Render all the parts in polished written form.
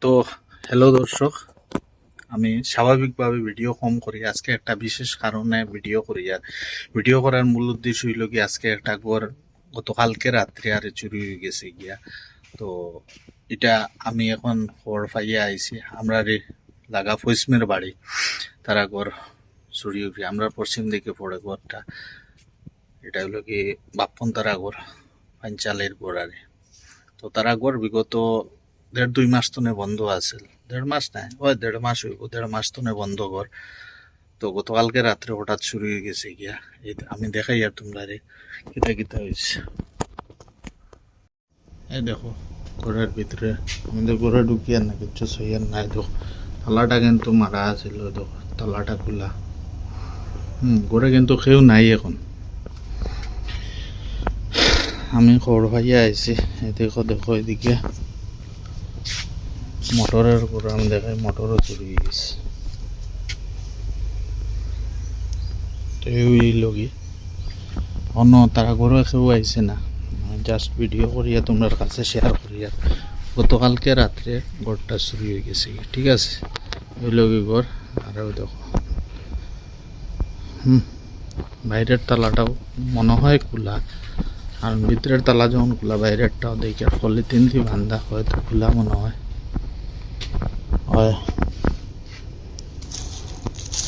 তো হ্যালো দর্শক, আমি স্বাভাবিকভাবে ভিডিও কম করি। আজকে একটা বিশেষ কারণে ভিডিও করি। আর ভিডিও করার মূল উদ্দেশ্য হইল কি, আজকে একটা ঘর গতকালকে রাত্রে আর চুরি হয়ে গেছে গিয়া। তো এটা আমি এখন খবর পাইয়া আইছি, আমরা লাগা ফৈসমের বাড়ি তারা ঘর চুরি হয়ে, আমরা পশ্চিম দিকে পড়ে ঘরটা। এটা হলো কি বাপ্পন তারা ঘর, পাঞ্চালের ঘর আর। তো তারা ঘর বিগত 1.5-2 মাস তনে বন্ধ আছিল। 1.5 মাস নাই, ওই 1.5 মাস হইব, 1.5 মাস তনে বন্ধ ঘর। তো গতকালকে রাত্রে হঠাৎ শুরু হয়ে গেছে গিয়া। এই আমি দেখাই আর তোমরা রে কিতা কিতা হয়েছে। এই দেখো ঘরের ভিতরে, আমাদের ঘরে ঢুকি আর না কিছু সইয়ার নাই। দেখো তালাটা কিন্তু মারা আছিল, দেখো তালাটা খোলা। ঘরে কিন্তু কেউ নাই এখন। আমি খবর পাইয়া আইছি। এই দেখো দেখো এদিকে মোটরের গোড়াম দেখায়, মোটরও চুরি হয়ে গেছে। তো এই লগি অন্য তারা ঘরে কেউ আইছে না, জাস্ট ভিডিও করিয়া তোমার কাছে শেয়ার করিয়া। গতকালকে রাত্রে ঘরটা চুরি হয়ে গেছে, ঠিক আছে। ওই লগি ঘর। আরও দেখো বাইরের তালাটাও মনে হয় খোলা, আর ভিতরের তালা যখন খোলা বাইরেরটাও দেখে পলিথিন দিয়ে বান্ধা, হয়তো খোলা মনে হয়।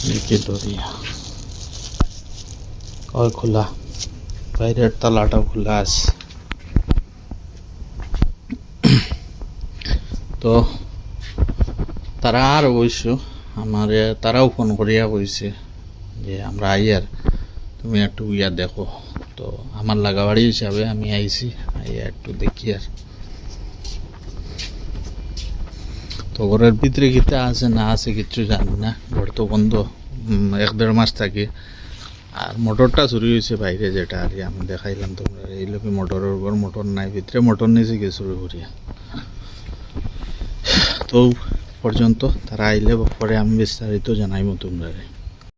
লিখে ধরিয়া ওই খোলা, বাইরের তালাটাও খোলা আছে। তো তারা আর অবশ্য আমার তারাও ফোন করিয়া বলছে যে আমরা আইয়ার, তুমি একটু ইয়া দেখো। তো আমার লাগাবাড়ি হিসাবে আমি আইছি, আইয়া একটু দেখি আর। তো ঘরের ভিতরে কিতা আছে না আছে কিচ্ছু জানি না, ঘর তো বন্ধ 1-1.5 মাস থাকে। আর মোটরটা চুরি হয়েছে বাইরে, যেটা আর আমি দেখাইলাম তোমরা। এই লোক মোটরের ঘর, মোটর নাই ভিতরে, মোটর নিয়েছে গিয়ে চুরি করিয়া। তো পর্যন্ত তারা আইলে পরে আমি বিস্তারিত জানাইব তোমরা।